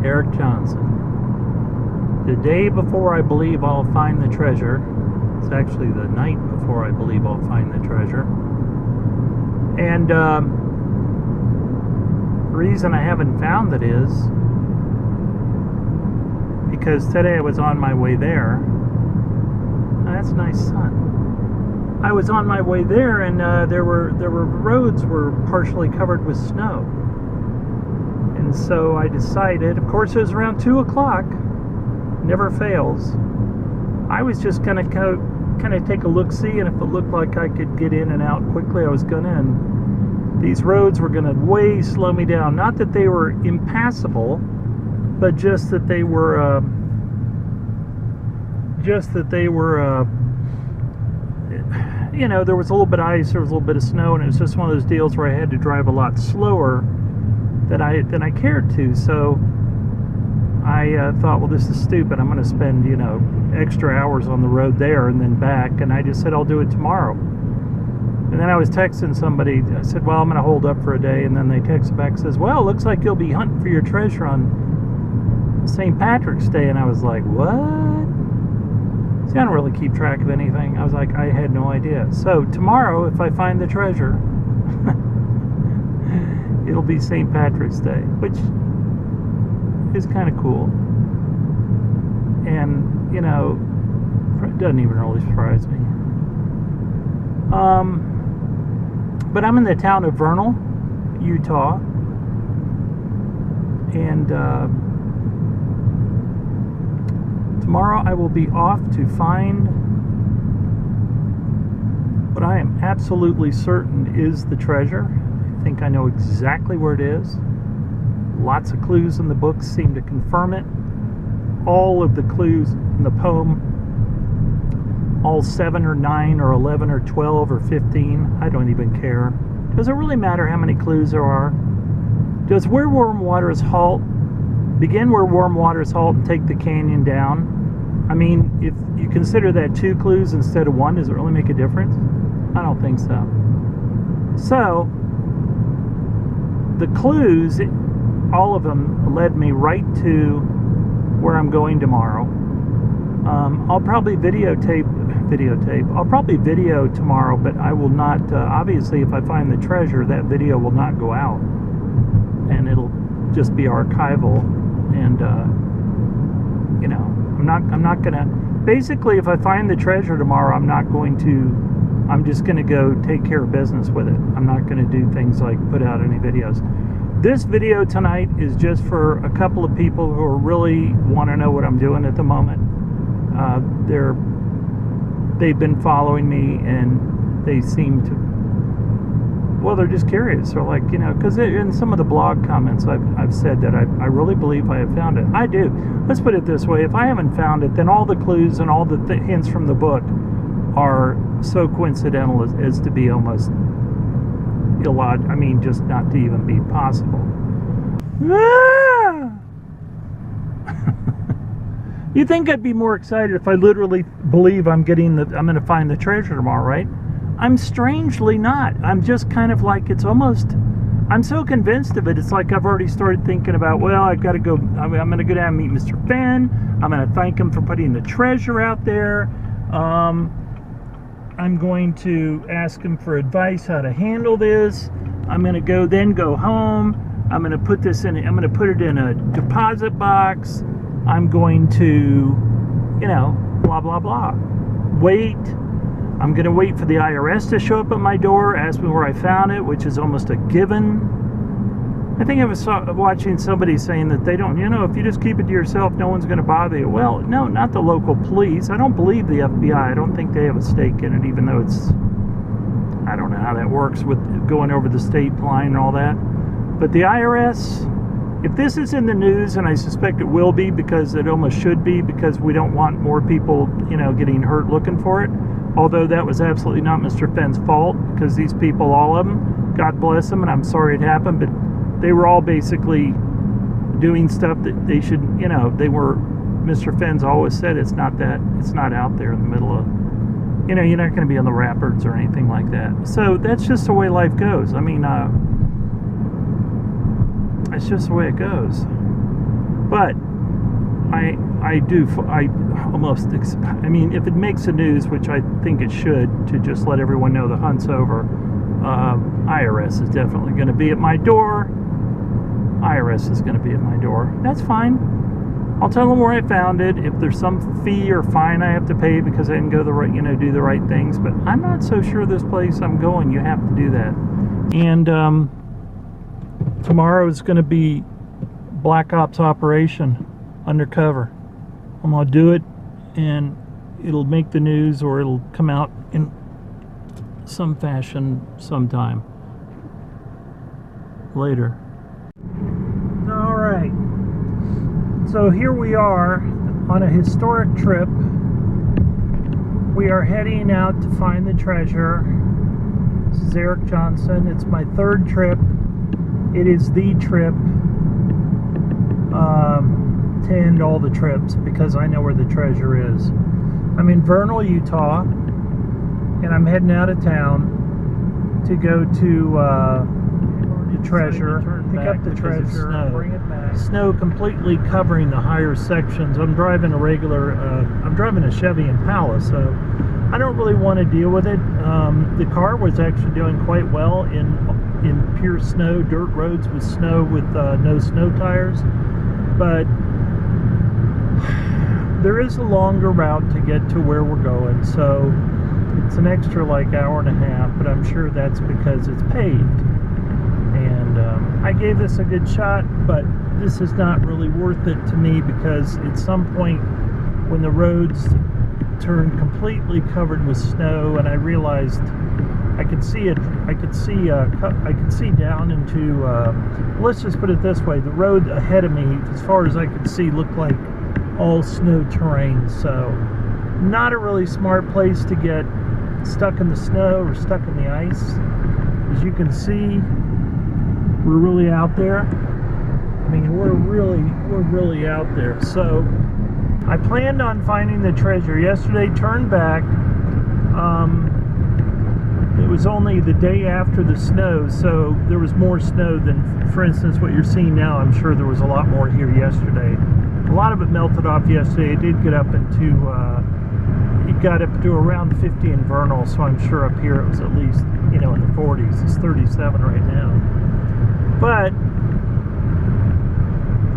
Eric Johnson. The day before I believe I'll find the treasure. It's actually the night before I believe I'll find the treasure. And the reason I haven't found it is because today I was on my way there. Oh, that's a nice sun. I was on my way there, and there were roads were partially covered with snow. And so I decided, of course it was around 2 o'clock, never fails. I was just gonna kind of take a look-see, and if it looked like I could get in and out quickly, I was gonna. And these roads were gonna way slow me down. Not that they were impassable, but just that they were, you know, there was a little bit of ice, there was a little bit of snow, and it was just one of those deals where I had to drive a lot slower than I cared to. So I thought, well, this is stupid. I'm going to spend, you know, extra hours on the road there and then back. And I just said, I'll do it tomorrow. And then I was texting somebody. I said, well, I'm going to hold up for a day. And then they texted back and says, well, it looks like you'll be hunting for your treasure on St. Patrick's Day. And I was like, what? See, I don't really keep track of anything. I was like, I had no idea. So tomorrow, if I find the treasure, it'll be St. Patrick's Day, which is kind of cool. And, you know, it doesn't even really surprise me. But I'm in the town of Vernal, Utah. And tomorrow I will be off to find what I am absolutely certain is the treasure. I think I know exactly where it is. Lots of clues in the book seem to confirm it. All of the clues in the poem, all 7 or 9 or 11 or 12 or 15, I don't even care. Does it really matter how many clues there are? Does where warm waters halt begin where warm waters halt and take the canyon down? I mean, if you consider that 2 clues instead of 1, does it really make a difference? I don't think so. So, the clues, all of them led me right to where I'm going tomorrow. I'll probably videotape. I'll probably video tomorrow, but I will not, obviously if I find the treasure, that video will not go out. And it'll just be archival. And, you know, I'm not gonna, basically if I find the treasure tomorrow, I'm just gonna go take care of business with it. I'm not gonna do things like put out any videos. This video tonight is just for a couple of people who really want to know what I'm doing at the moment. They've been following me, and they seem to, well, they're just curious. They're like, you know, because in some of the blog comments I've said that I really believe I have found it. I do. Let's put it this way. If I haven't found it, then all the clues and all the hints from the book are so coincidental as to be almost illogical. I mean, just not to even be possible. Ah! You think I'd be more excited if I literally believe I'm going to find the treasure tomorrow, right? I'm strangely not. I'm just kind of like, it's almost, I'm so convinced of it. It's like I've already started thinking about, well, I've got to go, I'm going to go down and meet Mr. Fenn. I'm going to thank him for putting the treasure out there. I'm going to ask him for advice how to handle this. I'm going to go home. I'm going to put this in, I'm going to put it in a deposit box. I'm going to, you know, blah, blah, blah. Wait. I'm going to wait for the IRS to show up at my door, ask me where I found it, which is almost a given. I think I was watching somebody saying that they don't, you know, if you just keep it to yourself, no one's going to bother you. Well, no, not the local police. I don't believe the FBI. I don't think they have a stake in it, even though it's, I don't know how that works with going over the state line and all that. But the IRS, if this is in the news, and I suspect it will be because it almost should be, because we don't want more people, you know, getting hurt looking for it. Although that was absolutely not Mr. Fenn's fault, because these people, all of them, God bless them, and I'm sorry it happened, but they were all basically doing stuff that they should, you know, they were, Mr. Fenn's always said it's not out there in the middle of, you know, you're not going to be on the rapids or anything like that. So that's just the way life goes. I mean, it's just the way it goes. But I mean, if it makes the news, which I think it should, to just let everyone know the hunt's over, IRS is definitely going to be at my door. IRS is going to be at my door. That's fine. I'll tell them where I found it. If there's some fee or fine I have to pay because I didn't go the right, do the right things. But I'm not so sure this place I'm going, you have to do that. And tomorrow is going to be Black Ops operation, undercover. I'm going to do it, and it'll make the news, or it'll come out in some fashion sometime later. All right. So here we are on a historic trip. We are heading out to find the treasure. This is Eric Johnson. It's my third trip. It is the trip to end all the trips because I know where the treasure is. I'm in Vernal, Utah, and I'm heading out of town to go to the treasure, pick up the treasure, bring it back. Snow completely covering the higher sections. I'm driving a Chevy Impala, so I don't really want to deal with it. The car was actually doing quite well in pure snow, dirt roads with snow, with no snow tires. But there is a longer route to get to where we're going, so it's an extra like hour and a half, but I'm sure that's because it's paved. And I gave this a good shot, but this is not really worth it to me because at some point when the roads turned completely covered with snow, and I realized I could see down into, let's just put it this way, the road ahead of me, as far as I could see, looked like all snow terrain. So not a really smart place to get stuck in the snow or stuck in the ice. As you can see, we're really out there. I mean, we're really out there. So I planned on finding the treasure yesterday, turned back. It was only the day after the snow, so there was more snow than, for instance, what you're seeing now. I'm sure there was a lot more here yesterday. A lot of it melted off yesterday. It did get up into, it got up to around 50 in Vernal, so I'm sure up here it was at least, in the 40s. It's 37 right now. But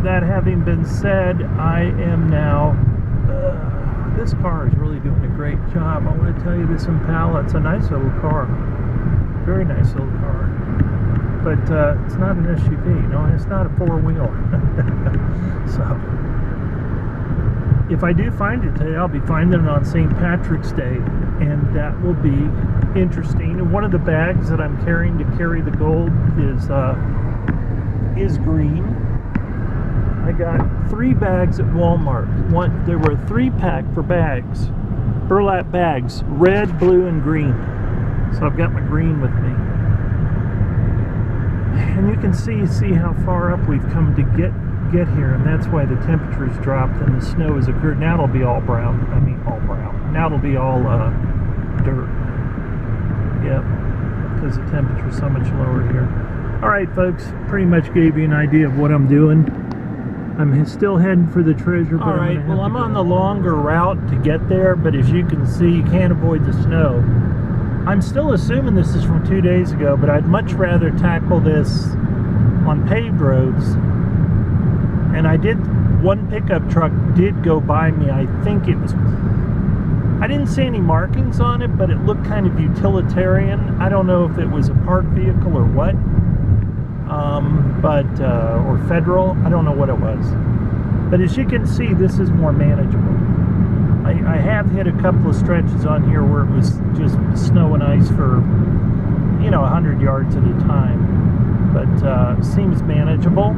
that having been said, I am now, this car is really doing a great job. I want to tell you, this Impala, it's a nice little car. Very nice little car. But it's not an SUV, no, it's not a four-wheel. So, if I do find it today, I'll be finding it on St. Patrick's Day, and that will be interesting. And one of the bags that I'm carrying to carry the gold is green. I got 3 bags at Walmart. There were 3-pack for bags, burlap bags, red, blue, and green. So I've got my green with me. And you can see how far up we've come to get here, and that's why the temperature's dropped and the snow has occurred. Now it'll be all brown. I mean, all brown. Now it'll be all dirt. Yep, because the temperature's so much lower here. All right, folks, pretty much gave you an idea of what I'm doing. I'm still heading for the treasure. But alright, well, I'm on the longer route to get there, but as you can see, you can't avoid the snow. I'm still assuming this is from 2 days ago, but I'd much rather tackle this on paved roads. And one pickup truck did go by me. I think it was, I didn't see any markings on it, but it looked kind of utilitarian. I don't know if it was a parked vehicle or what. Or federal, I don't know what it was. But as you can see, this is more manageable. I have hit a couple of stretches on here where it was just snow and ice for, 100 yards at a time. But seems manageable.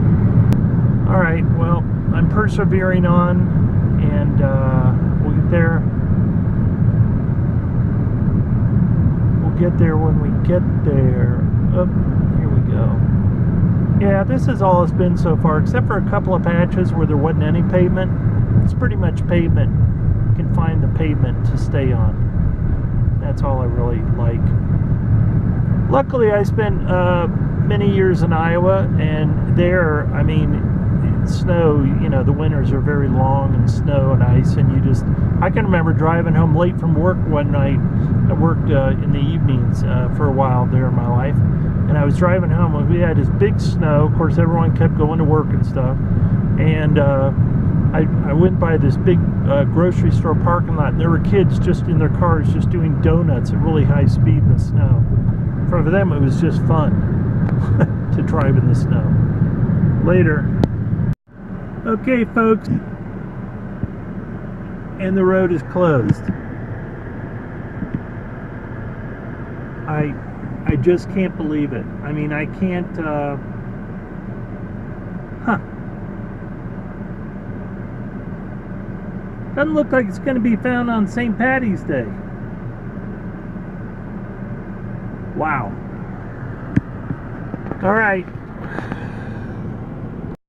Alright, well, I'm persevering on, and we'll get there. We'll get there when we get there. Oh, here we go. Yeah, this is all it's been so far, except for a couple of patches where there wasn't any pavement. It's pretty much pavement. You can find the pavement to stay on. That's all I really like. Luckily, I spent many years in Iowa, and there, I mean, snow, you know, the winters are very long and snow and ice, and I can remember driving home late from work one night. I worked in the evenings for a while there in my life, and I was driving home and we had this big snow. Of course, everyone kept going to work and stuff, and I went by this big grocery store parking lot, and there were kids just in their cars just doing donuts at really high speed in the snow. For them, it was just fun to drive in the snow. Later. Okay, folks, and the road is closed. I just can't believe it. I mean, I can't, Doesn't look like it's going to be found on St. Paddy's Day. Wow. All right.